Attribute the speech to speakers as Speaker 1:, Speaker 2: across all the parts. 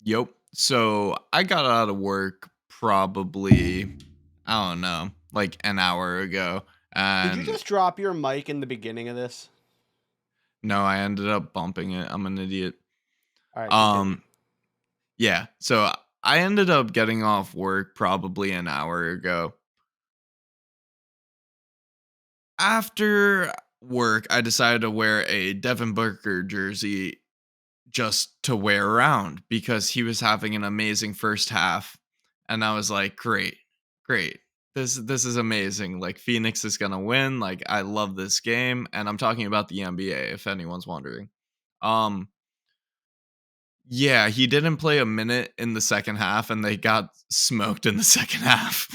Speaker 1: Yep. So I got out of work probably, I don't know, like an hour ago.
Speaker 2: Did you
Speaker 1: And
Speaker 2: just drop your mic in the beginning of this?
Speaker 1: no, I ended up bumping it. I'm an idiot.
Speaker 2: All right, continue.
Speaker 1: Um, yeah. So I ended up getting off work probably an hour ago. After work, I decided to wear a Devin Booker jersey just to wear around because he was having an amazing first half. And I was like, great, great. This is amazing. Like Phoenix is gonna win. Like I love this game. And I'm talking about the NBA, if anyone's wondering. Um yeah, he didn't play a minute in the second half and they got smoked in the second half.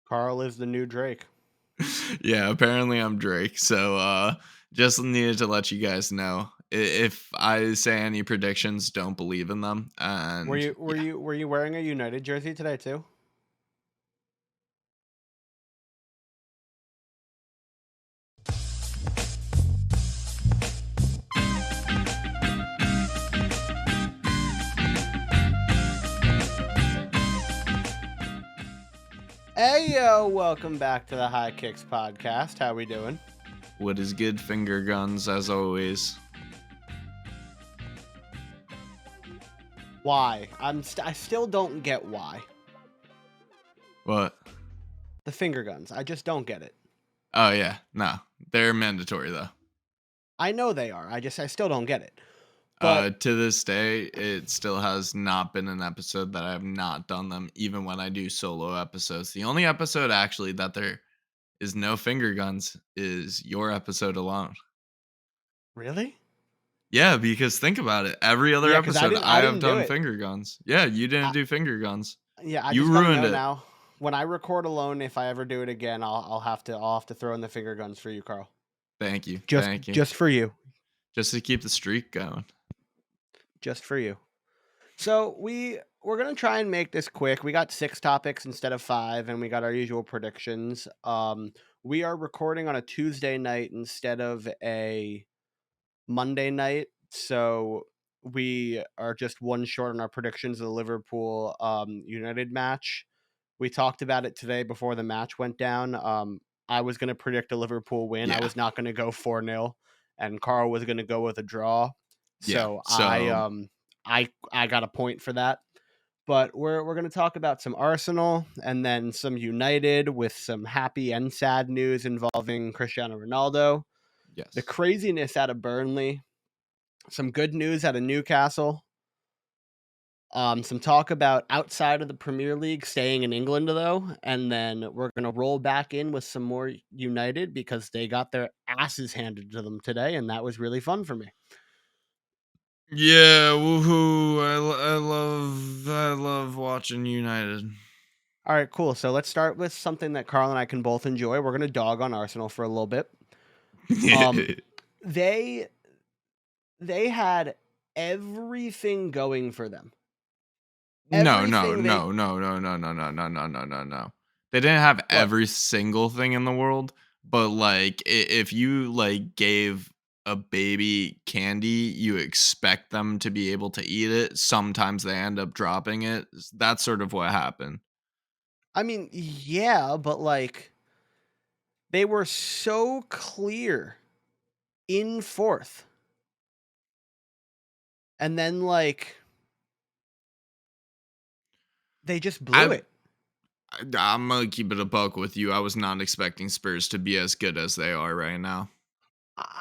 Speaker 2: Carl is the new Drake.
Speaker 1: Yeah, apparently I'm Drake. So just needed to let you guys know. If I say any predictions, don't believe in them.
Speaker 2: Were
Speaker 1: And
Speaker 2: you were
Speaker 1: yeah.
Speaker 2: you were you wearing a United jersey today too? Hey yo, welcome back to the High Kicks podcast. How we doing?
Speaker 1: What is good, finger guns, as always.
Speaker 2: Why? I still don't get why.
Speaker 1: What?
Speaker 2: The finger guns. I just don't get it.
Speaker 1: Oh yeah, no. They're mandatory though.
Speaker 2: I know they are. I still don't get it. But
Speaker 1: To this day, it still has not been an episode that I have not done them, even when I do solo episodes. The only episode actually that there is no finger guns is your episode alone.
Speaker 2: really?
Speaker 1: Yeah, because think about it. Every other
Speaker 2: Yeah, because I
Speaker 1: episode
Speaker 2: didn't
Speaker 1: I
Speaker 2: I
Speaker 1: have
Speaker 2: didn't do
Speaker 1: done
Speaker 2: it.
Speaker 1: finger guns. Yeah, you didn't
Speaker 2: I,
Speaker 1: do finger guns.
Speaker 2: yeah, I
Speaker 1: You
Speaker 2: just gotta
Speaker 1: ruined
Speaker 2: know
Speaker 1: it.
Speaker 2: now. When I record alone, if I ever do it again, I'll have to throw in the finger guns for you, Carl.
Speaker 1: Thank you.
Speaker 2: Just
Speaker 1: Thank you.
Speaker 2: just for you.
Speaker 1: Just to keep the streak going.
Speaker 2: Just for you. So we're gonna try and make this quick. We got 6 topics instead of 5, and we got our usual predictions. We are recording on a Tuesday night instead of a Monday night, so we are just one short on our predictions of the Liverpool United match. We talked about it today before the match went down. I was gonna predict a Liverpool win. I
Speaker 1: Yeah.
Speaker 2: was not gonna go 4-0, and Carl was gonna go with a draw.
Speaker 1: Yeah.
Speaker 2: So
Speaker 1: So
Speaker 2: I got a point for that. But we're going to talk about some Arsenal and then some United with some happy and sad news involving Cristiano Ronaldo, the
Speaker 1: yes.
Speaker 2: craziness out of Burnley, some good news out of Newcastle, some talk about outside of the Premier League staying in England though, and then we're going to roll back in with some more United because they got their asses handed to them today, and that was really fun for me.
Speaker 1: Yeah, woohoo. I love watching United.
Speaker 2: All right, cool. So let's start with something that Carl and I can both enjoy. We're going to dog on Arsenal for a little bit. Um, they they had everything going for them.
Speaker 1: No, no,
Speaker 2: Everything they
Speaker 1: no, no, no, no, no, no, no, no, no, no, no. They didn't have
Speaker 2: what?
Speaker 1: every single thing in the world, but like if you like gave a baby candy, you expect them to be able to eat it. Sometimes they end up dropping it. That's sort of what happened.
Speaker 2: I mean, yeah, but like they were so clear in fourth, and then like they just blew
Speaker 1: I
Speaker 2: it.
Speaker 1: I'm gonna keep it a buck with you. I was not expecting Spurs to be as good as they are right now.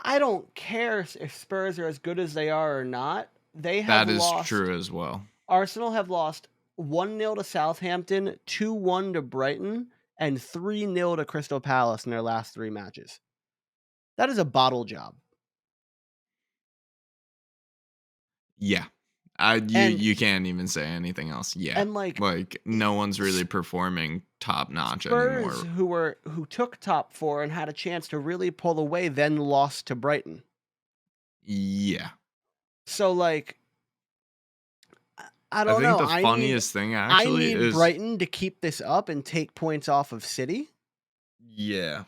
Speaker 2: I don't care if Spurs are as good as they are or not. They have
Speaker 1: That is
Speaker 2: lost.
Speaker 1: true as well.
Speaker 2: Arsenal have lost 1-0 to Southampton, 2-1 to Brighton, and 3-0 to Crystal Palace in their last 3 matches. That is a bottle job.
Speaker 1: Yeah. I you
Speaker 2: And
Speaker 1: you can't even say anything else. Yeah.
Speaker 2: like
Speaker 1: Like no one's really performing top notch
Speaker 2: Spurs
Speaker 1: anymore.
Speaker 2: who took top 4 and had a chance to really pull away then lost to Brighton.
Speaker 1: Yeah.
Speaker 2: So like I
Speaker 1: I
Speaker 2: don't
Speaker 1: think
Speaker 2: know.
Speaker 1: the
Speaker 2: I need
Speaker 1: funniest thing
Speaker 2: I
Speaker 1: actually
Speaker 2: need
Speaker 1: is
Speaker 2: Brighton to keep this up and take points off of City.
Speaker 1: yeah.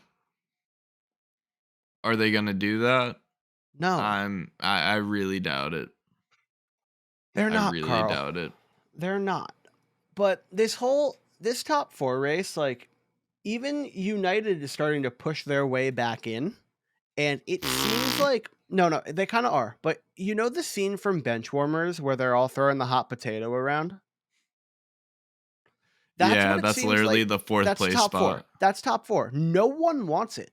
Speaker 1: Are they gonna do that?
Speaker 2: No.
Speaker 1: I really doubt it.
Speaker 2: They're
Speaker 1: I
Speaker 2: not,
Speaker 1: really
Speaker 2: Carl.
Speaker 1: doubt it.
Speaker 2: They're not. But this top 4 race, like, even United is starting to push their way back in, and it seems like no, they kinda are, but you know the scene from Benchwarmers where they're all throwing the hot potato around? That's what
Speaker 1: Yeah,
Speaker 2: it
Speaker 1: that's
Speaker 2: seems
Speaker 1: literally
Speaker 2: like.
Speaker 1: the 4th
Speaker 2: That's
Speaker 1: place
Speaker 2: top 4.
Speaker 1: spot.
Speaker 2: That's top 4. No one wants it.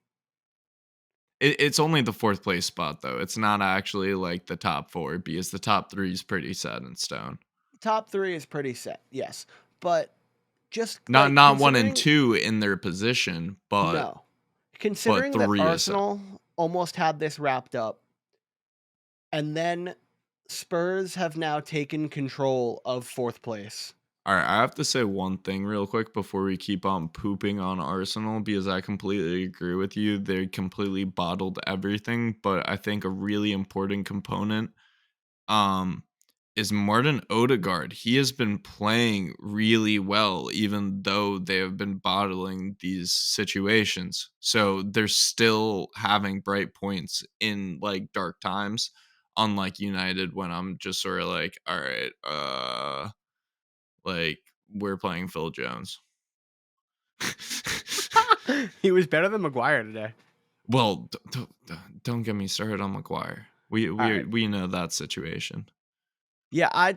Speaker 1: It's only the 4th place spot, though. It's not actually, like, the top 4 because the top 3 is pretty set in stone.
Speaker 2: Top 3 is pretty set, yes, but just,
Speaker 1: Not
Speaker 2: like,
Speaker 1: not 1 and
Speaker 2: considering
Speaker 1: 2 in their position,
Speaker 2: no.
Speaker 1: but
Speaker 2: Considering that
Speaker 1: 3 is set.
Speaker 2: Arsenal almost had this wrapped up, and then Spurs have now taken control of 4th place.
Speaker 1: Alright, I have to say one thing real quick before we keep on pooping on Arsenal because I completely agree with you. They completely bottled everything, but I think a really important component um is Martin Odegaard. He has been playing really well even though they have been bottling these situations. So they're still having bright points in like dark times, unlike United when I'm just sort of like, all right, like we're playing Phil Jones.
Speaker 2: He was better than Maguire today.
Speaker 1: Well, don't get me started on Maguire. We we
Speaker 2: Alright.
Speaker 1: we know that situation.
Speaker 2: Yeah, I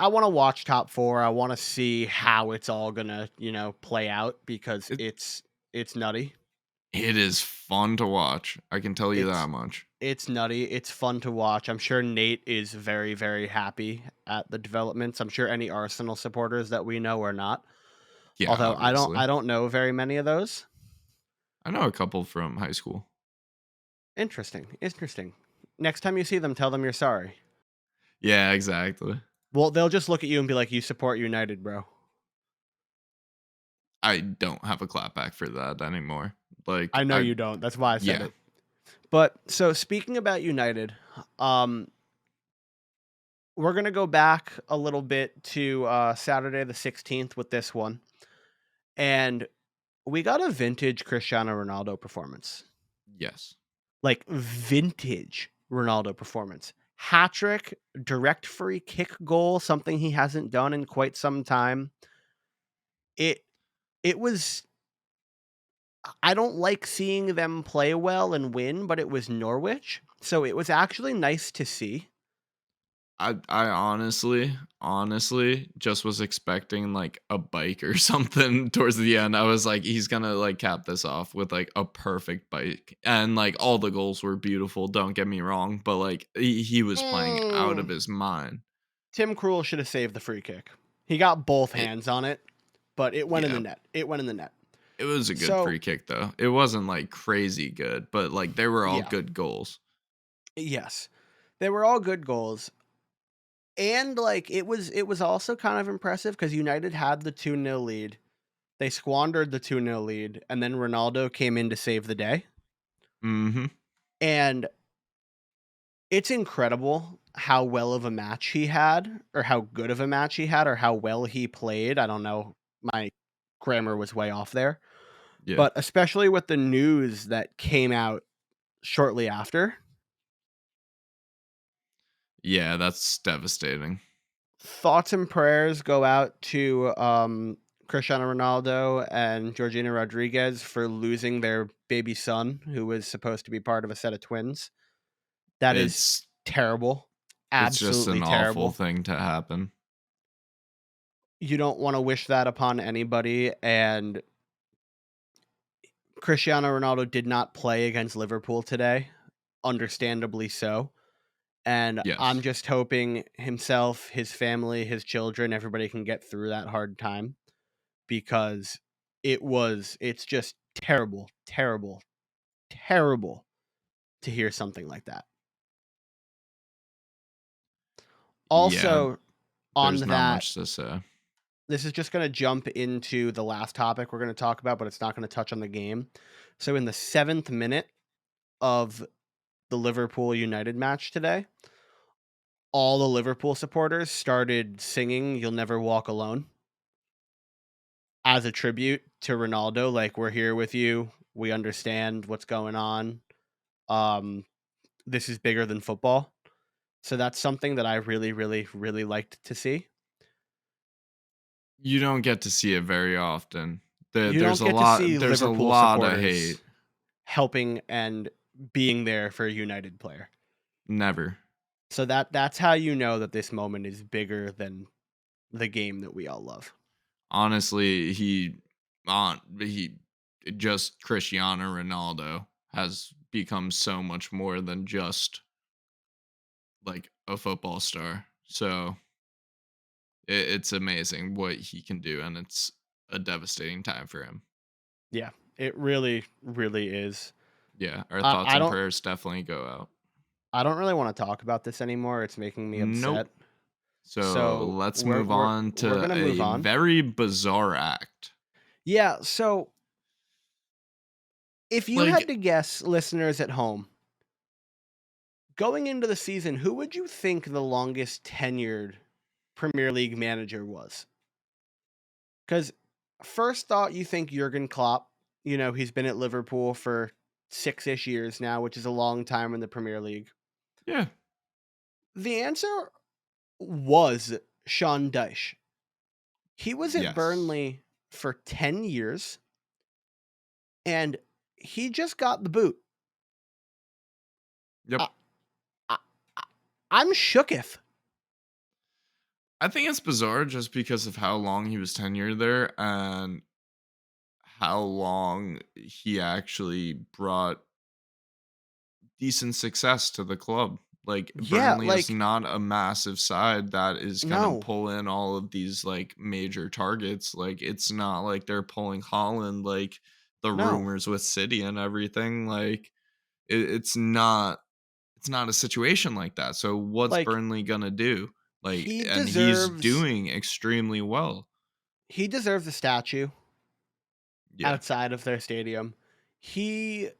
Speaker 2: wanna watch top 4. I wanna see how it's all gonna, play out because
Speaker 1: It
Speaker 2: it's nutty.
Speaker 1: it is fun to watch. I can tell you that
Speaker 2: It's
Speaker 1: much.
Speaker 2: it's nutty. It's fun to watch. I'm sure Nate is very, very happy at the developments. I'm sure any Arsenal supporters that we know are not.
Speaker 1: Yeah,
Speaker 2: Although
Speaker 1: obviously.
Speaker 2: I don't know very many of those.
Speaker 1: I know a couple from high school.
Speaker 2: Interesting. Interesting. Next time you see them, tell them you're sorry.
Speaker 1: Yeah, exactly.
Speaker 2: Well, they'll just look at you and be like, "You support United, bro."
Speaker 1: I don't have a clapback for that anymore. Like
Speaker 2: I know
Speaker 1: I
Speaker 2: you don't. That's why I said
Speaker 1: yeah,
Speaker 2: it. But so speaking about United, um, we're gonna go back a little bit to Saturday the 16th with this one, and we got a vintage Cristiano Ronaldo performance,
Speaker 1: yes.
Speaker 2: like vintage Ronaldo performance. Hat trick, direct free kick goal, something he hasn't done in quite some time. It it was. I don't like seeing them play well and win, but it was Norwich, so it was actually nice to see.
Speaker 1: I honestly just was expecting like a bike or something towards the end. I was like, he's gonna like cap this off with like a perfect bike. And like all the goals were beautiful, don't get me wrong, but like he was playing out of
Speaker 2: Mm.
Speaker 1: his mind.
Speaker 2: Tim Krul should have saved the free kick. He got both
Speaker 1: It
Speaker 2: hands on it, but it went in the
Speaker 1: yeah,
Speaker 2: net. It went in the net.
Speaker 1: it was a good
Speaker 2: So,
Speaker 1: free kick though. It wasn't like crazy good, but like they were all
Speaker 2: yeah,
Speaker 1: good goals.
Speaker 2: yes. They were all good goals. And like it was also kind of impressive because United had the 2-0 lead. They squandered the 2-0 lead, and then Ronaldo came in to save the day.
Speaker 1: Mm-hmm.
Speaker 2: And it's incredible how well of a match he had, or how good of a match he had, or how well he played. I don't know. My grammar was way off there.
Speaker 1: Yeah.
Speaker 2: But especially with the news that came out shortly after,
Speaker 1: Yeah, that's devastating.
Speaker 2: thoughts and prayers go out to Cristiano Ronaldo and Georgina Rodriguez for losing their baby son, who was supposed to be part of a set of twins. That is
Speaker 1: It's
Speaker 2: terrible.
Speaker 1: it's just
Speaker 2: Absolutely
Speaker 1: an awful
Speaker 2: terrible.
Speaker 1: thing to happen.
Speaker 2: You don't want to wish that upon anybody. And Cristiano Ronaldo did not play against Liverpool today, understandably so. And I'm
Speaker 1: Yes.
Speaker 2: just hoping himself, his family, his children, everybody can get through that hard time because it's just terrible, terrible, terrible to hear something like that.
Speaker 1: Yeah,
Speaker 2: Also, on
Speaker 1: there's not
Speaker 2: that,
Speaker 1: much to say.
Speaker 2: this is just going to jump into the last topic we're going to talk about, but it's not going to touch on the game. So, in the 7th minute of the Liverpool United match today, all the Liverpool supporters started singing "You'll Never Walk Alone" as a tribute to Ronaldo. Like, we're here with you. We understand what's going on. Um, this is bigger than football. So that's something that I really, really, really liked to see.
Speaker 1: You don't get to see it very often.
Speaker 2: You don't get to see
Speaker 1: There's a
Speaker 2: Liverpool
Speaker 1: lot of
Speaker 2: supporters
Speaker 1: hate.
Speaker 2: helping and being there for a United player.
Speaker 1: Never.
Speaker 2: So that's how you know that this moment is bigger than the game that we all love.
Speaker 1: Honestly, he just Cristiano Ronaldo has become so much more than just like a football star. So it's amazing what he can do, and it's a devastating time for him.
Speaker 2: Yeah, it really, really is.
Speaker 1: Yeah, our
Speaker 2: I,
Speaker 1: thoughts
Speaker 2: I
Speaker 1: and
Speaker 2: don't
Speaker 1: prayers definitely go out.
Speaker 2: I don't really want to talk about this anymore. It's making me
Speaker 1: Nope.
Speaker 2: upset.
Speaker 1: So
Speaker 2: So
Speaker 1: let's
Speaker 2: we're
Speaker 1: move
Speaker 2: we're
Speaker 1: on
Speaker 2: we're
Speaker 1: to
Speaker 2: gonna move
Speaker 1: a
Speaker 2: on.
Speaker 1: very bizarre act.
Speaker 2: Yeah. So if you had
Speaker 1: Like,
Speaker 2: to guess, listeners at home, going into the season, who would you think the longest tenured Premier League manager was? Because first thought, you think Jurgen Klopp. You know, he's been at Liverpool for 6-ish years now, which is a long time in the Premier League.
Speaker 1: yeah,
Speaker 2: The answer was Sean Dyche. He was at
Speaker 1: yes.
Speaker 2: Burnley for 10 years and he just got the boot.
Speaker 1: Yep.
Speaker 2: I, I, I'm shooketh.
Speaker 1: I think it's bizarre just because of how long he was tenured there and how long he actually brought decent success to the club. Like
Speaker 2: Yeah,
Speaker 1: Burnley is
Speaker 2: like,
Speaker 1: not a massive side that is gonna
Speaker 2: no,
Speaker 1: pull in all of these like major targets. Like it's not like they're pulling Holland like the
Speaker 2: no.
Speaker 1: rumors with City and everything. Like it's not a situation like that. So what's
Speaker 2: Like,
Speaker 1: Burnley gonna do? Like
Speaker 2: he
Speaker 1: and he's
Speaker 2: deserves
Speaker 1: doing extremely well.
Speaker 2: he deserves a statue
Speaker 1: Yeah.
Speaker 2: outside of their stadium. He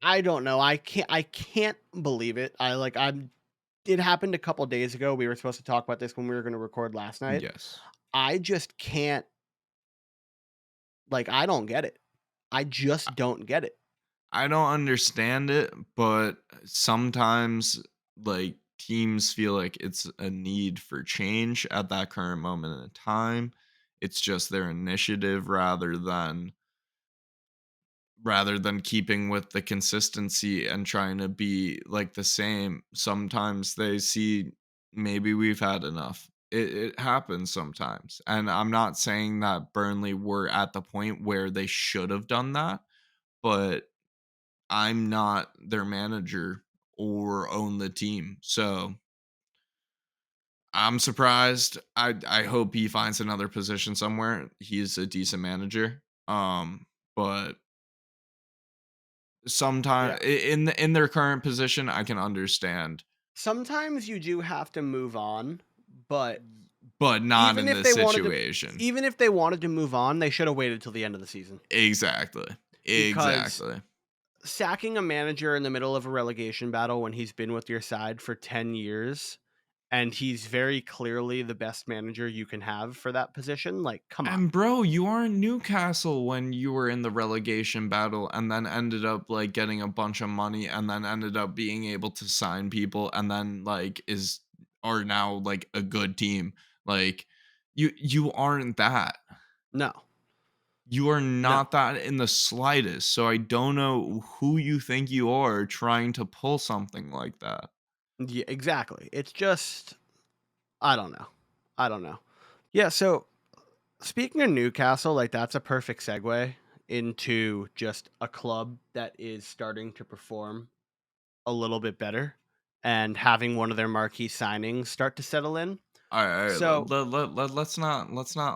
Speaker 2: I don't know. I can't believe it. I'm it happened a couple days ago. We were supposed to talk about this when we were going to record last night.
Speaker 1: Yes.
Speaker 2: I just can't I don't get it. I just don't get it.
Speaker 1: I don't understand it, but sometimes like teams feel like it's a need for change at that current moment in time. It's just their initiative rather than keeping with the consistency and trying to be like the same. Sometimes they see maybe we've had enough. It happens sometimes. And I'm not saying that Burnley were at the point where they should have done that, but I'm not their manager or own the team. So I'm surprised. I hope he finds another position somewhere. He's a decent manager. But sometimes
Speaker 2: Yeah.
Speaker 1: in their current position, I can understand,
Speaker 2: Sometimes you do have to move on, but
Speaker 1: but not
Speaker 2: even
Speaker 1: in
Speaker 2: if
Speaker 1: this
Speaker 2: they wanted to
Speaker 1: situation.
Speaker 2: even if they wanted to move on, they should have waited till the end of the season.
Speaker 1: Exactly.
Speaker 2: Because
Speaker 1: Exactly.
Speaker 2: sacking a manager in the middle of a relegation battle when he's been with your side for 10 years and he's very clearly the best manager you can have for that position, like, come on.
Speaker 1: And bro, you are in Newcastle when you were in the relegation battle and then ended up like getting a bunch of money and then ended up being able to sign people and then like is are now like a good team. Like you aren't that.
Speaker 2: No.
Speaker 1: You are
Speaker 2: No.
Speaker 1: not that in the slightest. So I don't know who you think you are trying to pull something like that.
Speaker 2: Yeah, exactly. It's just I don't know. I don't know. Yeah, so speaking of Newcastle, like that's a perfect segue into just a club that is starting to perform a little bit better and having one of their marquee signings start to settle in.
Speaker 1: All right,
Speaker 2: So
Speaker 1: let's not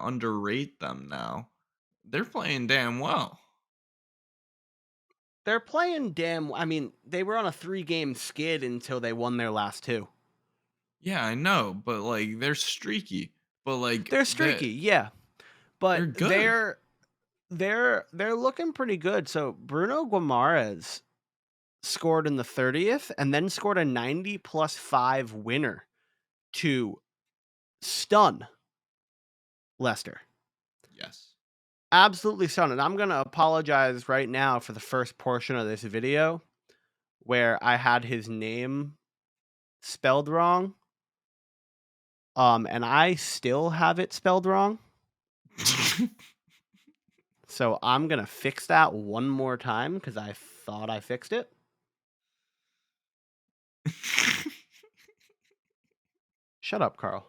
Speaker 1: underrate them now. They're playing damn well.
Speaker 2: they're playing damn. I mean, they were on a 3-game skid until they won their last two.
Speaker 1: Yeah, I know, but like they're streaky. But like
Speaker 2: They're streaky, yeah,
Speaker 1: they're
Speaker 2: but
Speaker 1: good.
Speaker 2: they're looking pretty good. So Bruno Guimaraes scored in the 30th and then scored a 90 plus 5 winner to stun Leicester.
Speaker 1: Yes.
Speaker 2: Absolutely stun. And I'm going to apologize right now for the first portion of this video where I had his name spelled wrong, and I still have it spelled wrong. So I'm gonna fix that one more time because I thought I fixed it. Shut up, Carl.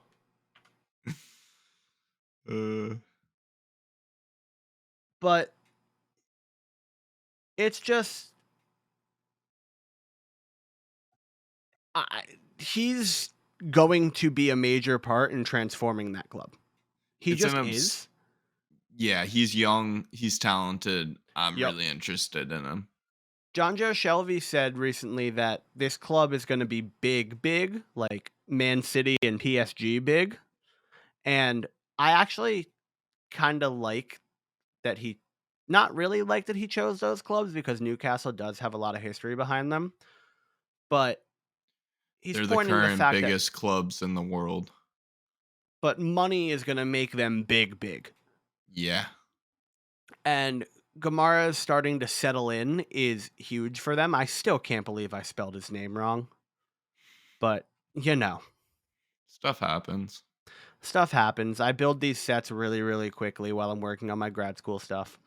Speaker 1: uh,
Speaker 2: But it's just I he's going to be a major part in transforming that club. He
Speaker 1: it's an
Speaker 2: just is.
Speaker 1: yeah, he's young, he's talented. I'm
Speaker 2: Yep.
Speaker 1: really interested in him.
Speaker 2: John Joe Shelby said recently that this club is going to be big, big, like Man City and PSG big. And I actually kind of like that he, not really like that he chose those clubs because Newcastle does have a lot of history behind them. But he's
Speaker 1: They're the
Speaker 2: pointing the
Speaker 1: current
Speaker 2: fact that,
Speaker 1: biggest clubs in the world.
Speaker 2: but money is going to make them big, big.
Speaker 1: Yeah.
Speaker 2: And Gamara's starting to settle in is huge for them. I still can't believe I spelled his name wrong. But,
Speaker 1: Stuff happens.
Speaker 2: stuff happens. I build these sets really, really quickly while I'm working on my grad school stuff.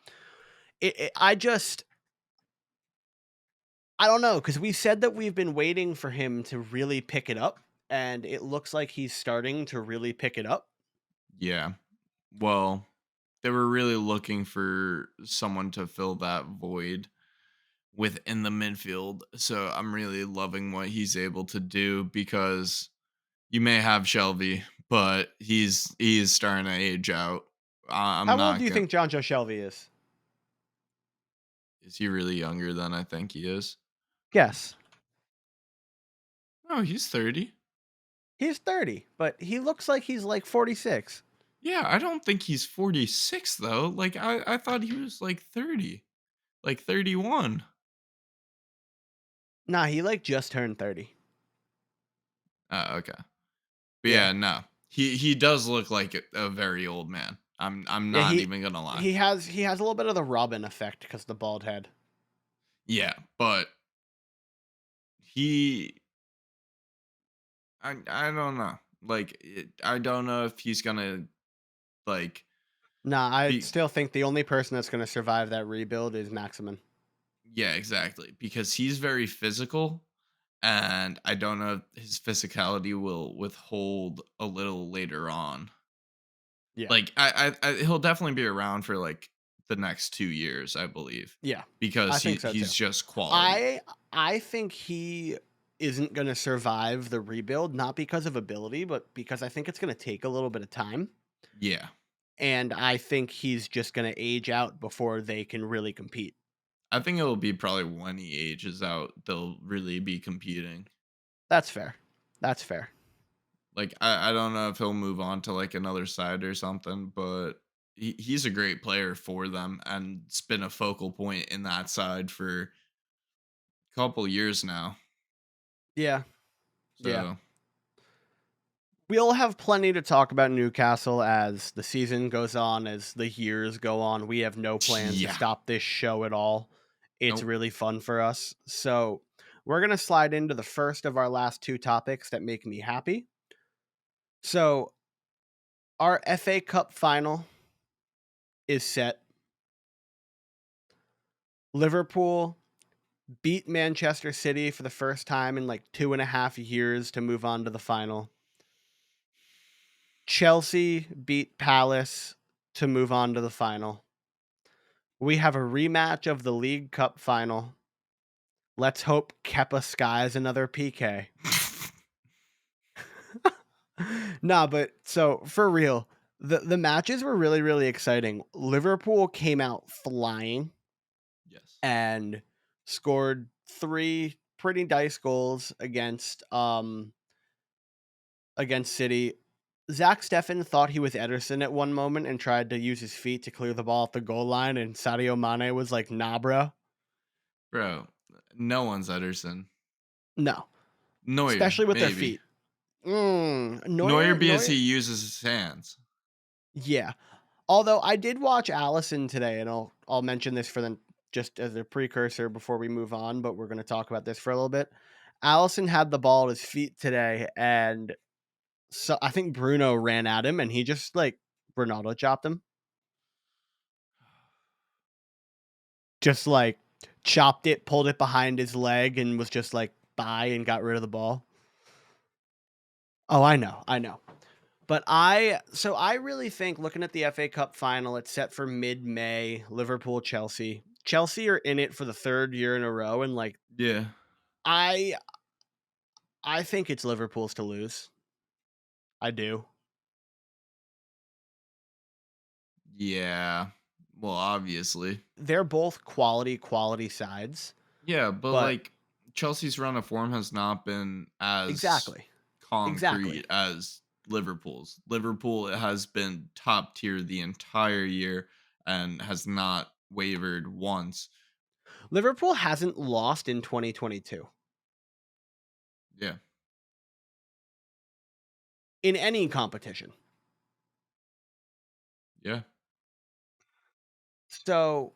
Speaker 2: I don't know, because we said that we've been waiting for him to really pick it up, and it looks like he's starting to really pick it up.
Speaker 1: Yeah. Well, they were really looking for someone to fill that void within the midfield. So I'm really loving what he's able to do because you may have Shelby, but he's starting to age out. I'm
Speaker 2: How old
Speaker 1: not
Speaker 2: do you
Speaker 1: gonna.
Speaker 2: think John Joe Shelby is?
Speaker 1: Is he really younger than I think he is?
Speaker 2: Yes.
Speaker 1: Oh, he's 30.
Speaker 2: He's 30, but he looks like he's like 46.
Speaker 1: Yeah, I don't think he's 46 though. Like I thought he was like 30, like 31.
Speaker 2: Nah, he like just turned 30.
Speaker 1: Okay. But
Speaker 2: Yeah.
Speaker 1: yeah, no. He does look like a very old man. I'm
Speaker 2: Yeah,
Speaker 1: not even gonna lie.
Speaker 2: he has a little bit of the Robin effect because the bald head.
Speaker 1: Yeah, but he I don't know. Like I don't know if he's gonna like
Speaker 2: Nah, I
Speaker 1: be
Speaker 2: still think the only person that's going to survive that rebuild is Maximin.
Speaker 1: yeah, exactly. Because he's very physical and I don't know if his physicality will withhold a little later on.
Speaker 2: Yeah.
Speaker 1: Like he'll definitely be around for like the next 2 years, I believe.
Speaker 2: Yeah. I
Speaker 1: Because
Speaker 2: think so
Speaker 1: he's
Speaker 2: too.
Speaker 1: just quality.
Speaker 2: I I think he isn't going to survive the rebuild not because of ability, but because I think it's going to take a little bit of time,
Speaker 1: Yeah.
Speaker 2: and I think he's just going to age out before they can really compete.
Speaker 1: I think it'll be probably when he ages out, they'll really be competing.
Speaker 2: That's fair. That's fair.
Speaker 1: Like I don't know if he'll move on to like another side or something, but he's a great player for them and it's been a focal point in that side for a couple years now.
Speaker 2: Yeah. Yeah.
Speaker 1: So
Speaker 2: We'll have plenty to talk about Newcastle as the season goes on, as the years go on. We have no plans to
Speaker 1: yeah.
Speaker 2: stop this show at all. It's
Speaker 1: Nope.
Speaker 2: really fun for us. So, we're going to slide into the first of our last two topics that make me happy. So, our FA Cup final is set. Liverpool beat Manchester City for the first time in like 2.5 years to move on to the final. Chelsea beat Palace to move on to the final. We have a rematch of the League Cup final. Let's hope Kepa skies another PK. Nah, but so for real, the matches were really, really exciting. Liverpool came out flying
Speaker 1: yes.
Speaker 2: and scored three pretty dice goals against City. Zach Steffen thought he was Ederson at one moment and tried to use his feet to clear the ball at the goal line, and Sadio Mane was like, "Nah, bro,
Speaker 1: Bro, no one's Ederson.
Speaker 2: no."
Speaker 1: Neuer,
Speaker 2: Especially with their
Speaker 1: maybe.
Speaker 2: feet.
Speaker 1: Neuer
Speaker 2: Neuer,
Speaker 1: because
Speaker 2: Neuer,
Speaker 1: he uses his hands.
Speaker 2: yeah. Although I did watch Allison today, and I'll mention this for the just as a precursor before we move on, but we're going to talk about this for a little bit. Allison had the ball at his feet today, and so I think Bruno ran at him, and he just like Ronaldo chopped him. Just like chopped it, pulled it behind his leg, and was just like bye and got rid of the ball. Oh, I know. But I really think looking at the FA Cup final, it's set for mid-May, Liverpool Chelsea. Chelsea are in it for the third year in a row, and like
Speaker 1: Yeah.
Speaker 2: I I think it's Liverpool's to lose. I do.
Speaker 1: Yeah. Well, obviously.
Speaker 2: They're both quality sides,
Speaker 1: Yeah, but
Speaker 2: but
Speaker 1: like Chelsea's run of form has not been as
Speaker 2: exactly. Exactly.
Speaker 1: concrete as Liverpool's. Liverpool has been top tier the entire year and has not wavered once.
Speaker 2: Liverpool hasn't lost in 2022
Speaker 1: Yeah.
Speaker 2: in any competition.
Speaker 1: Yeah.
Speaker 2: So,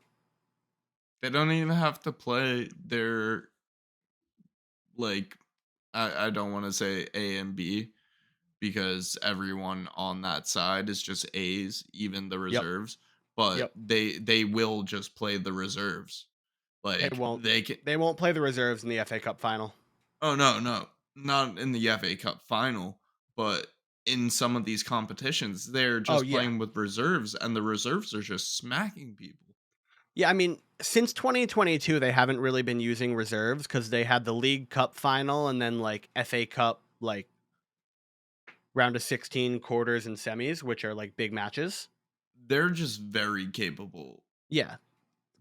Speaker 1: They don't even have to play their like I don't want to say A and B because everyone on that side is just A's, even the
Speaker 2: yep,
Speaker 1: reserves, but
Speaker 2: yep.
Speaker 1: they will just play the reserves.
Speaker 2: They
Speaker 1: Like
Speaker 2: won't
Speaker 1: they can
Speaker 2: they won't play the reserves in the FA Cup final.
Speaker 1: Oh no, not in the FA Cup final, but in some of these competitions, they're
Speaker 2: Oh
Speaker 1: just
Speaker 2: yeah.
Speaker 1: playing with reserves and the reserves are just smacking people.
Speaker 2: Yeah, I mean, since 2022 they haven't really been using reserves cuz they had the League Cup final and then like FA Cup like round of 16 quarters and semis, which are like big matches.
Speaker 1: They're just very capable.
Speaker 2: Yeah.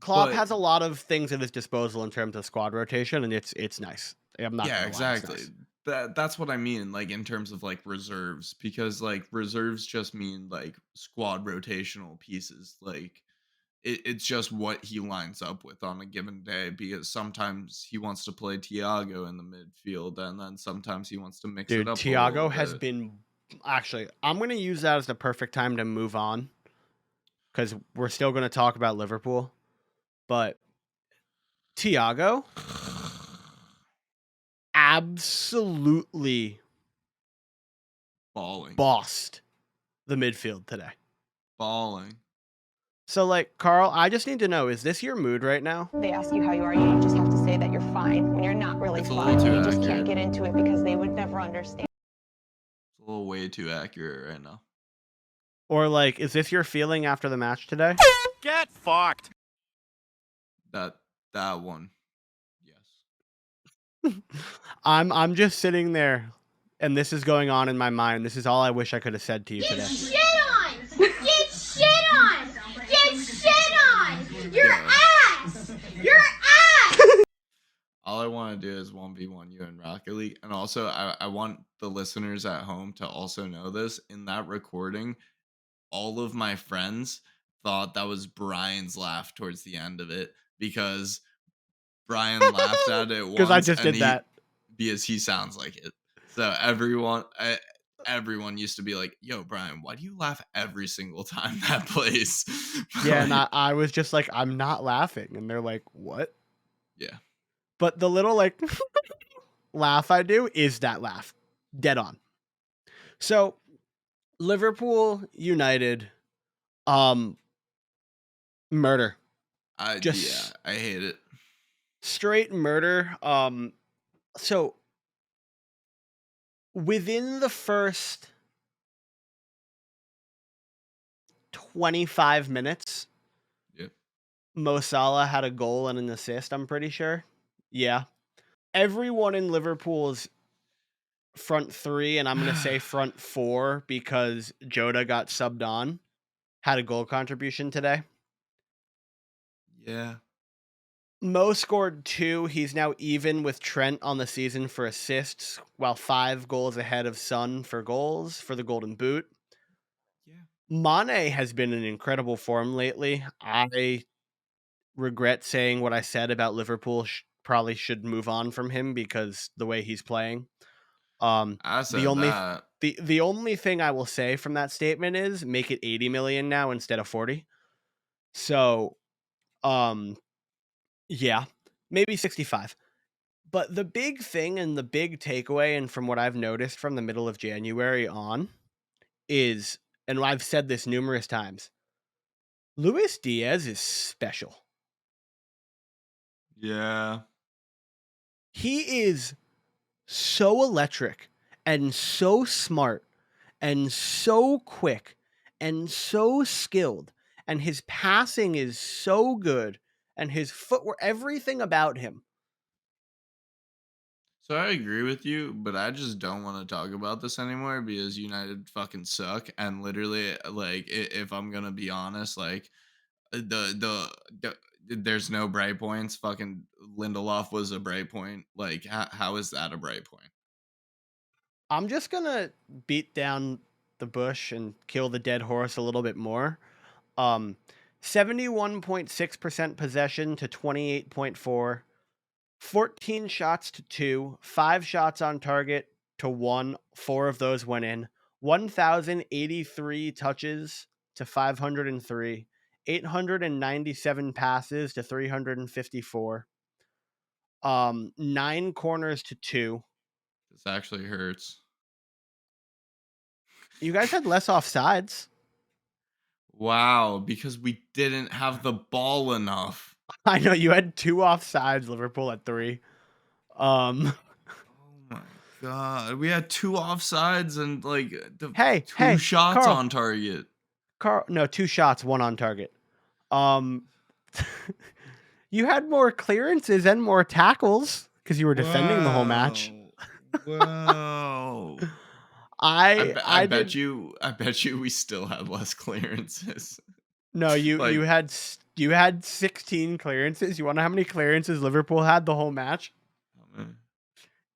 Speaker 2: Klopp
Speaker 1: But
Speaker 2: has a lot of things at his disposal in terms of squad rotation, and it's nice. I'm not
Speaker 1: yeah,
Speaker 2: gonna lie, it's
Speaker 1: exactly.
Speaker 2: nice.
Speaker 1: That's what I mean, like in terms of like reserves, because like reserves just mean like squad rotational pieces. Like it's just what he lines up with on a given day. Because sometimes he wants to play Tiago in the midfield, and then sometimes he wants to mix it
Speaker 2: Dude,
Speaker 1: up a little
Speaker 2: Thiago has
Speaker 1: bit.
Speaker 2: been actually. I'm gonna use that as the perfect time to move on because we're still gonna talk about Liverpool, but Thiago absolutely
Speaker 1: Balling,
Speaker 2: bossed the midfield today.
Speaker 1: balling.
Speaker 2: So, like, Carl, I just need to know: is this your mood right now?
Speaker 3: They ask you how you are, you just have to say that you're fine when you're not really
Speaker 1: It's a little
Speaker 3: fine,
Speaker 1: too
Speaker 3: and you just can't
Speaker 1: accurate.
Speaker 3: get into it because they would never understand.
Speaker 1: It's a little way too accurate right now.
Speaker 2: Or like, is this your feeling after the match today?
Speaker 4: Get fucked.
Speaker 1: That that one, yes.
Speaker 2: I'm just sitting there, and this is going on in my mind. This is all I wish I could have said to you
Speaker 5: Get
Speaker 2: today.
Speaker 5: shit on! Get shit on! Get shit on! Your
Speaker 1: Yeah.
Speaker 5: ass! Your ass!
Speaker 1: All I want to do is 1v1 you in Rocket League. And also, I want the listeners at home to also know this. In that recording, all of my friends thought that was Brian's laugh towards the end of it because Brian laughed at it
Speaker 2: Because I
Speaker 1: once
Speaker 2: just
Speaker 1: and
Speaker 2: did that.
Speaker 1: because he sounds like it. So everyone used to be like, "Yo, Brian, why do you laugh every single time that plays?"
Speaker 2: Yeah, and
Speaker 1: Like,
Speaker 2: I was just like, I'm not laughing. And they're like, what?
Speaker 1: yeah.
Speaker 2: But the little like laugh I do is that laugh. Dead on. So Liverpool United, um, murder.
Speaker 1: Yeah,
Speaker 2: Just
Speaker 1: I hate it.
Speaker 2: straight murder. So within the first 25 minutes,
Speaker 1: Yep.
Speaker 2: Mo Salah had a goal and an assist, I'm pretty sure. Yeah. Everyone in Liverpool's front three, and I'm going to say front four because Jota got subbed on, had a goal contribution today.
Speaker 1: Yeah.
Speaker 2: Mo scored 2. He's now even with Trent on the season for assists, while 5 goals ahead of Son for goals for the Golden Boot.
Speaker 1: Yeah.
Speaker 2: Mane has been in incredible form lately. I regret saying what I said about Liverpool probably should move on from him because the way he's playing.
Speaker 1: I
Speaker 2: The
Speaker 1: said
Speaker 2: only
Speaker 1: that.
Speaker 2: the only thing I will say from that statement is make it 80 million now instead of 40. So, um Yeah, maybe 65. But the big thing and the big takeaway, and from what I've noticed from the middle of January on, is, and I've said this numerous times, Luis Diaz is special.
Speaker 1: Yeah.
Speaker 2: He is so electric and so smart and so quick and so skilled, and his passing is so good, and his footwork, everything about him.
Speaker 1: So I agree with you, but I just don't want to talk about this anymore because United fucking suck. And literally, like, if I'm gonna be honest, like, the there's no bright points. Fucking Lindelof was a bright point. Like, how is that a bright point?
Speaker 2: I'm just gonna beat down the bush and kill the dead horse a little bit more. 71.6% possession to 28.4, 14 shots to 2, 5 shots on target to 1, 4 of those went in, 1,083 touches to 503, 897 passes to 354, 9 corners to 2.
Speaker 1: This actually hurts.
Speaker 2: You guys had less offsides.
Speaker 1: Wow, because we didn't have the ball enough.
Speaker 2: I know you had 2 offsides, Liverpool at 3.
Speaker 1: Oh my god, we had 2 offsides and like
Speaker 2: Hey,
Speaker 1: 2 shots
Speaker 2: Carl.
Speaker 1: on target.
Speaker 2: No, 2 shots, 1 on target. You had more clearances and more tackles because you were defending the whole match.
Speaker 1: Wow. I bet you we still had less clearances.
Speaker 2: No, you
Speaker 1: Like,
Speaker 2: you had 16 clearances. You want to know how many clearances Liverpool had the whole match?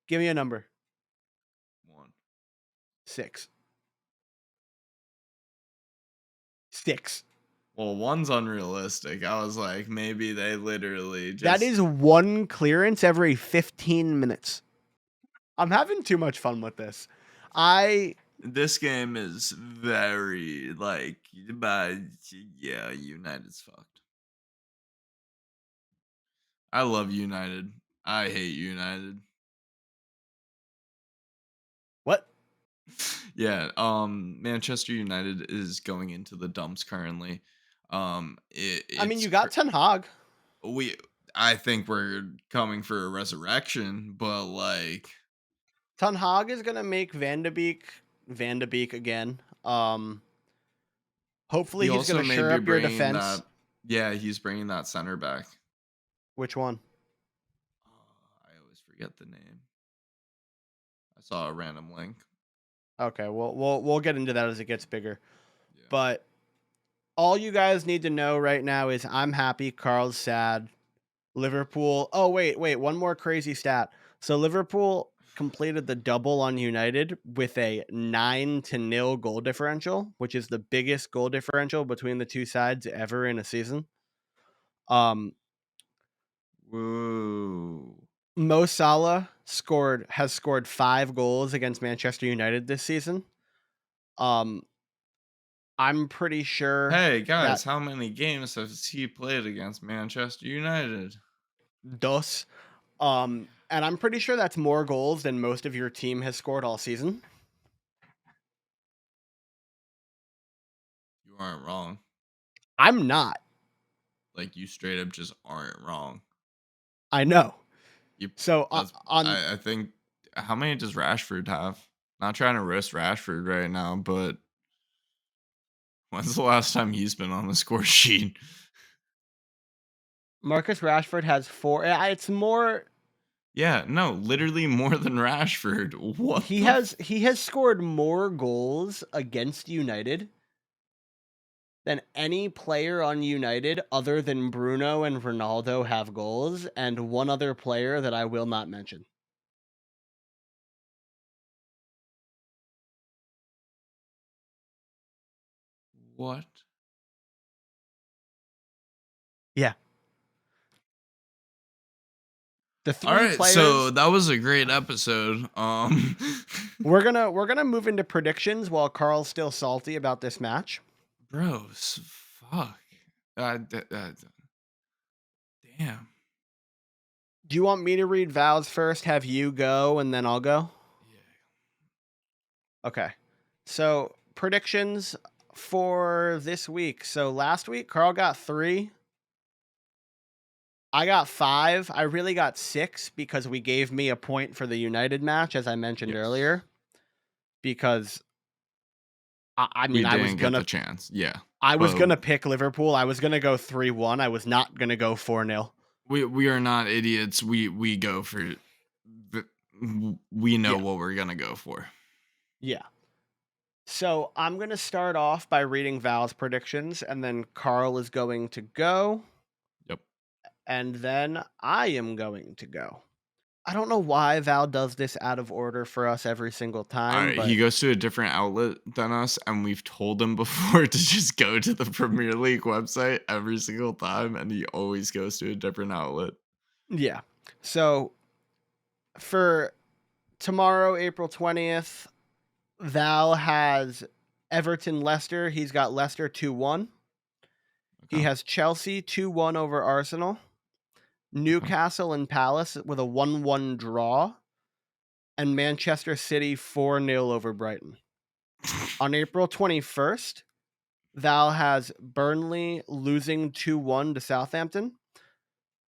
Speaker 2: Give me a number.
Speaker 1: 1.
Speaker 2: 6. 6.
Speaker 1: Well, 1's unrealistic. I was like, maybe they literally just.
Speaker 2: That is 1 clearance every 15 minutes. I'm having too much fun with this.
Speaker 1: This game is very like, but yeah, United's fucked. I love United. I hate United.
Speaker 2: What?
Speaker 1: Yeah, Manchester United is going into the dumps currently.
Speaker 2: I mean, you got Ten Hag.
Speaker 1: I think we're coming for a resurrection, but like
Speaker 2: Ten Hag is gonna make Van de Beek again. Hopefully
Speaker 1: he
Speaker 2: he's
Speaker 1: also
Speaker 2: gonna
Speaker 1: may
Speaker 2: shore
Speaker 1: be
Speaker 2: up your
Speaker 1: bringing
Speaker 2: defense.
Speaker 1: that. Yeah, he's bringing that center back.
Speaker 2: Which one?
Speaker 1: I always forget the name. I saw a random link.
Speaker 2: Okay, we'll get into that as it gets bigger.
Speaker 1: Yeah.
Speaker 2: But all you guys need to know right now is I'm happy, Carl's sad. Liverpool. Oh, wait, one more crazy stat. So Liverpool completed the double on United with a 9-0 goal differential, which is the biggest goal differential between the two sides ever in a season.
Speaker 1: Whoa.
Speaker 2: Mo Salah has scored 5 goals against Manchester United this season. I'm pretty sure.
Speaker 1: Hey guys, how many games has he played against Manchester United?
Speaker 2: Dos. And I'm pretty sure that's more goals than most of your team has scored all season.
Speaker 1: You aren't wrong.
Speaker 2: I'm not.
Speaker 1: Like, you straight up just aren't wrong.
Speaker 2: I know. So
Speaker 1: I think, how many does Rashford have? Not trying to roast Rashford right now, but when's the last time he's been on the score sheet?
Speaker 2: Marcus Rashford has 4. It's more.
Speaker 1: Yeah, no, literally more than Rashford. What
Speaker 2: He has scored more goals against United than any player on United other than Bruno and Ronaldo have goals, and one other player that I will not mention.
Speaker 1: What?
Speaker 2: Yeah. The 3
Speaker 1: All right,
Speaker 2: players.
Speaker 1: so that was a great episode.
Speaker 2: We're gonna move into predictions while Carl's still salty about this match.
Speaker 1: Bros, fuck. Damn.
Speaker 2: Do you want me to read Val's first, have you go, and then I'll go?
Speaker 1: Yeah.
Speaker 2: Okay. So, predictions for this week. So, last week, Carl got 3. I got 5. I really got 6 because we gave me a point for the United match, as I mentioned
Speaker 1: Yes.
Speaker 2: earlier. Because, I
Speaker 1: We
Speaker 2: mean, I was
Speaker 1: didn't get the
Speaker 2: gonna
Speaker 1: chance. Yeah.
Speaker 2: gonna pick Liverpool. I was gonna go 3-1. I was not gonna go 4-0.
Speaker 1: We are not idiots. We go for we know
Speaker 2: Yeah.
Speaker 1: what we're gonna go for.
Speaker 2: Yeah. So I'm going to start off by reading Val's predictions, and then Carl is going to go,
Speaker 1: Yep.
Speaker 2: and then I am going to go. I don't know why Val does this out of order for us every single
Speaker 1: All
Speaker 2: time,
Speaker 1: right.
Speaker 2: but
Speaker 1: He goes to a different outlet than us, and we've told him before to just go to the Premier League website every single time, and he always goes to a different outlet.
Speaker 2: yeah. So for tomorrow, April 20th, Val has Everton Leicester. He's got Leicester 2-1. He
Speaker 1: Okay.
Speaker 2: has Chelsea 2-1 over Arsenal. Newcastle and Palace with a 1-1 draw. And Manchester City 4-0 over Brighton. On April 21st, Val has Burnley losing 2-1 to Southampton.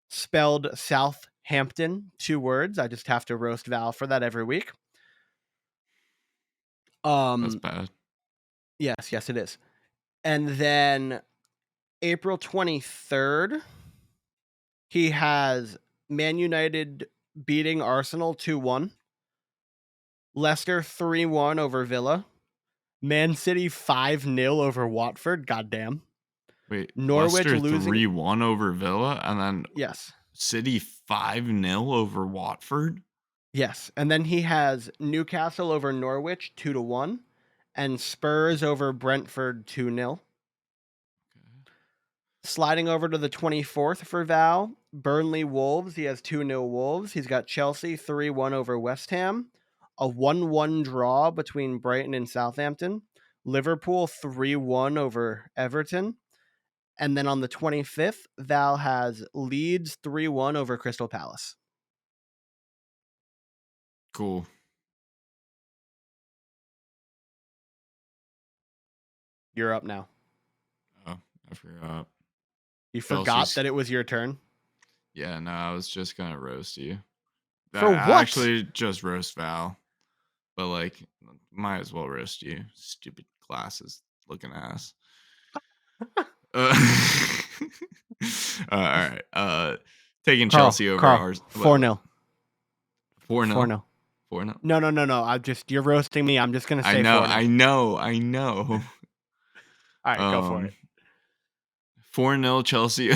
Speaker 2: Spelled Southampton, 2 words. I just have to roast Val for that every week.
Speaker 1: That's bad.
Speaker 2: Yes, it is. And then April 23rd, he has Man United beating Arsenal 2-1. Leicester 3-1 over Villa. Man City 5-0 over Watford. Goddamn.
Speaker 1: Wait,
Speaker 2: Norwich
Speaker 1: Leicester
Speaker 2: losing.
Speaker 1: 3-1 over Villa, and then
Speaker 2: Yes.
Speaker 1: City 5-0 over Watford.
Speaker 2: Yes. And then he has Newcastle over Norwich 2-1 and Spurs over Brentford 2-0. Sliding over to the 24th for Val, Burnley Wolves. He has 2-0 Wolves. He's got Chelsea 3-1 over West Ham. A 1-1 draw between Brighton and Southampton. Liverpool 3-1 over Everton. And then on the 25th, Val has Leeds 3-1 over Crystal Palace.
Speaker 1: Cool.
Speaker 2: You're up now.
Speaker 1: Oh, I forgot.
Speaker 2: You forgot
Speaker 1: Chelsea's-
Speaker 2: that it was your turn?
Speaker 1: Yeah, no, I was just gonna roast you.
Speaker 2: For
Speaker 1: I
Speaker 2: what?
Speaker 1: actually just roast Val, but like, might as well roast you, stupid glasses looking ass. All right. Taking Chelsea over Arsenal.
Speaker 2: 4-0.
Speaker 1: 4-0.
Speaker 2: 4-0.
Speaker 1: 4-0.
Speaker 2: No. You're roasting me. I'm just gonna say 4-0.
Speaker 1: I know.
Speaker 2: All right, go for it.
Speaker 1: 4-0 Chelsea.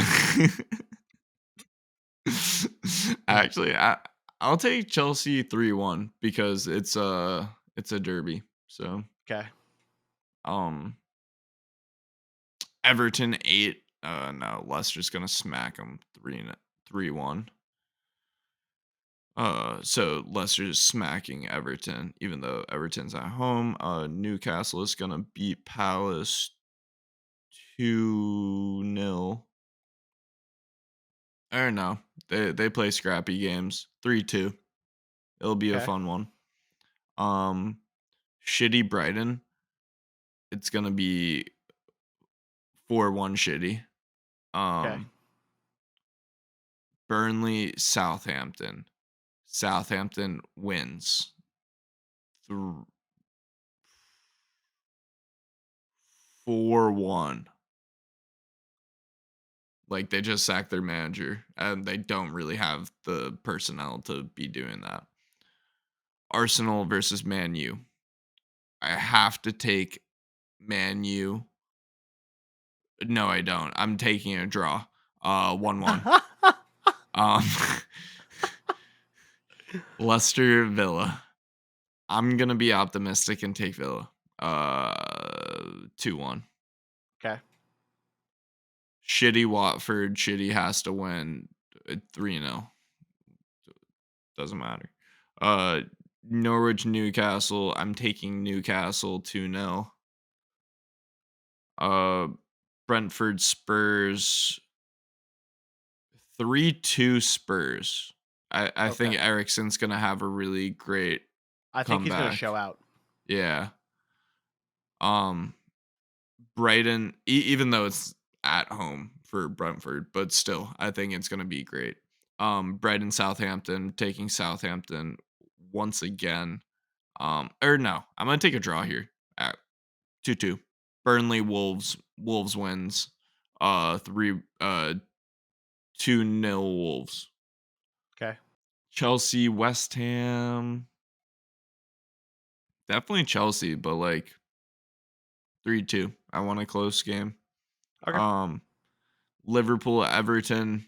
Speaker 1: Actually, I'll take Chelsea 3-1 because it's a derby. So
Speaker 2: Okay.
Speaker 1: Everton 8. No, Leicester's gonna smack them 3-1. So Leicester's smacking Everton, even though Everton's at home. Newcastle is gonna beat Palace 2-0. Or no, they play scrappy games. 3-2. It'll be a
Speaker 2: Okay.
Speaker 1: fun one. Shitty Brighton. It's gonna be 4-1 shitty.
Speaker 2: Okay.
Speaker 1: Burnley Southampton. Southampton wins 4-1. Like, they just sacked their manager, and they don't really have the personnel to be doing that. Arsenal versus Man U. I have to take Man U. No, I don't. I'm taking a draw. 1-1. Leicester Villa. I'm gonna be optimistic and take Villa. 2-1.
Speaker 2: Okay.
Speaker 1: Shitty Watford. Shitty has to win 3-0. Doesn't matter. Norwich Newcastle. I'm taking Newcastle 2-0. Brentford Spurs 3-2 Spurs. I think
Speaker 2: Okay.
Speaker 1: Eriksen's going to have a really great
Speaker 2: I think he's going to
Speaker 1: comeback.
Speaker 2: show out.
Speaker 1: Yeah. Brighton, even though it's at home for Brentford, but still, I think it's going to be great. Brighton, Southampton, taking Southampton once again. Or no, I'm going to take a draw here at 2-2. Burnley, Wolves wins. 2-0 Wolves.
Speaker 2: Okay.
Speaker 1: Chelsea, West Ham. Definitely Chelsea, but like 3-2. I want a close game.
Speaker 2: Okay.
Speaker 1: Liverpool, Everton.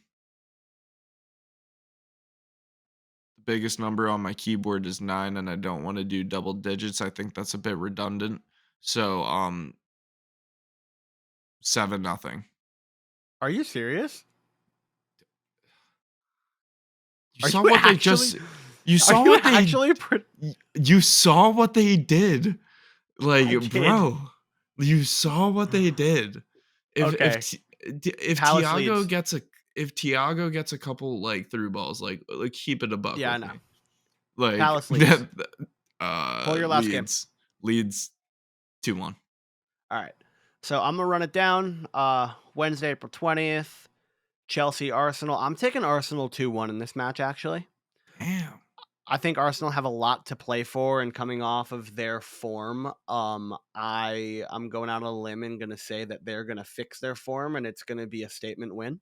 Speaker 1: The biggest number on my keyboard is 9, and I don't want to do double digits. I think that's a bit redundant. So 7-0.
Speaker 2: Are you serious?
Speaker 1: You
Speaker 2: Are
Speaker 1: saw
Speaker 2: you
Speaker 1: what they
Speaker 2: actually?
Speaker 1: just you
Speaker 2: Are
Speaker 1: saw
Speaker 2: you
Speaker 1: what they
Speaker 2: actually?
Speaker 1: you saw what they did.
Speaker 2: I
Speaker 1: Like,
Speaker 2: did.
Speaker 1: bro, you saw what they did.
Speaker 2: Okay.
Speaker 1: If
Speaker 2: Palace
Speaker 1: Thiago
Speaker 2: leads.
Speaker 1: gets a couple like through balls, like keep it a buck
Speaker 2: Yeah, I
Speaker 1: with
Speaker 2: know.
Speaker 1: me. Like
Speaker 2: Palace leads. Pull your last game.
Speaker 1: Leeds 2-1.
Speaker 2: All right. So I'm gonna run it down. Wednesday, April 20th. Chelsea, Arsenal. I'm taking Arsenal 2-1 in this match. Actually,
Speaker 1: Damn.
Speaker 2: I think Arsenal have a lot to play for, and coming off of their form, I'm going out on a limb and gonna say that they're gonna fix their form, and it's gonna be a statement win.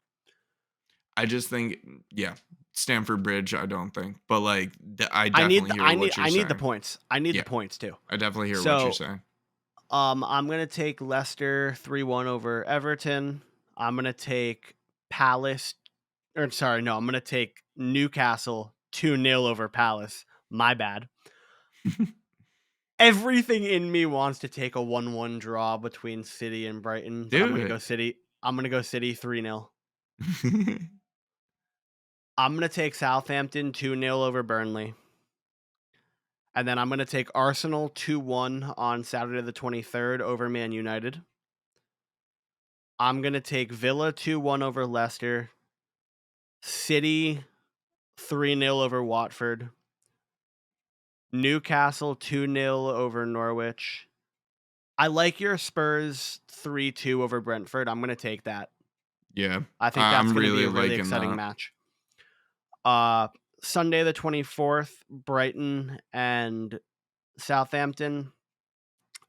Speaker 1: I just think, yeah, Stamford Bridge. I don't think, but like, I
Speaker 2: I need
Speaker 1: definitely hear what you're
Speaker 2: I
Speaker 1: saying.
Speaker 2: need the points. I need
Speaker 1: Yeah,
Speaker 2: the points too.
Speaker 1: I definitely hear what you're
Speaker 2: So
Speaker 1: saying.
Speaker 2: I'm gonna take Leicester 3-1 over Everton. I'm gonna take Palace. Or sorry, no, I'm gonna take Newcastle 2-0 over Palace. My bad. Everything in me wants to take a 1-1 draw between City and Brighton, but I'm
Speaker 1: Do
Speaker 2: gonna
Speaker 1: it.
Speaker 2: go City. I'm gonna go City 3-0. I'm gonna take Southampton 2-0 over Burnley. And then I'm gonna take Arsenal 2-1 on Saturday the 23rd over Man United. I'm going to take Villa 2-1 over Leicester. City 3-0 over Watford. Newcastle 2-0 over Norwich. I like your Spurs 3-2 over Brentford. I'm going to take that.
Speaker 1: Yeah,
Speaker 2: I think that's
Speaker 1: I'm
Speaker 2: going to be
Speaker 1: really
Speaker 2: a really
Speaker 1: liking
Speaker 2: exciting
Speaker 1: that.
Speaker 2: match. Sunday the 24th, Brighton and Southampton.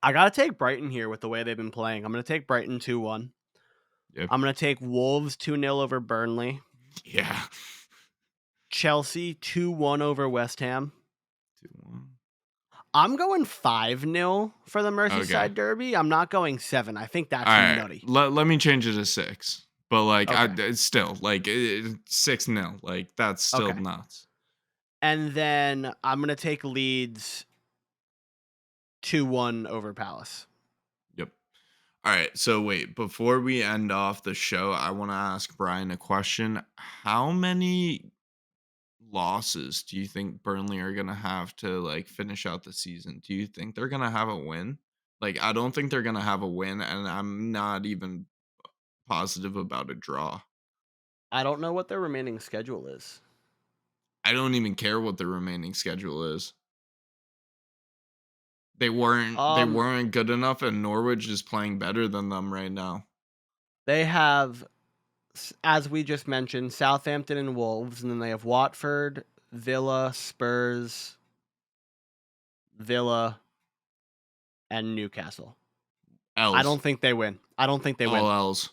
Speaker 2: I got to take Brighton here with the way they've been playing. I'm going to take Brighton 2-1.
Speaker 1: Yep.
Speaker 2: I'm going to take Wolves 2-0 over Burnley.
Speaker 1: Yeah.
Speaker 2: Chelsea 2-1 over West Ham.
Speaker 1: 2-1.
Speaker 2: I'm going 5-0 for the Merseyside
Speaker 1: Okay.
Speaker 2: Derby. I'm not going 7. I think that's
Speaker 1: All right.
Speaker 2: nutty.
Speaker 1: Let me change it to 6. But like,
Speaker 2: Okay.
Speaker 1: it's still like 6-0. Like that's still
Speaker 2: Okay.
Speaker 1: nuts.
Speaker 2: And then I'm going to take Leeds 2-1 over Palace.
Speaker 1: Yep. All right. So wait, before we end off the show, I want to ask Brian a question. How many losses do you think Burnley are gonna have to like finish out the season? Do you think they're gonna have a win? Like, I don't think they're gonna have a win, and I'm not even positive about a draw.
Speaker 2: I don't know what their remaining schedule is.
Speaker 1: I don't even care what the remaining schedule is. They weren't good enough, and Norwich is playing better than them right now.
Speaker 2: They have, as we just mentioned, Southampton and Wolves, and then they have Watford, Villa, Spurs, Villa, and Newcastle.
Speaker 1: L's.
Speaker 2: I don't think they win.
Speaker 1: All L's.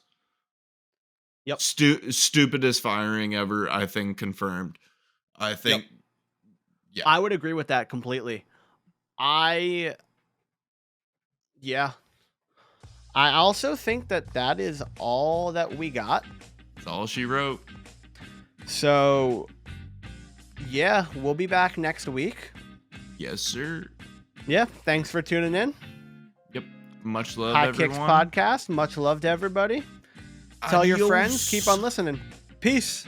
Speaker 2: Yep.
Speaker 1: Stupidest firing ever, I think, confirmed. I think,
Speaker 2: Yep.
Speaker 1: Yeah.
Speaker 2: I would agree with that completely. I also think that is all that we got.
Speaker 1: That's all she wrote.
Speaker 2: So, yeah, we'll be back next week.
Speaker 1: Yes, sir.
Speaker 2: Yeah, thanks for tuning in.
Speaker 1: Yep. Much love,
Speaker 2: High
Speaker 1: everyone.
Speaker 2: Kicks Podcast. Much love to everybody. Tell your friends.
Speaker 1: Adios.
Speaker 2: Keep on listening. Peace.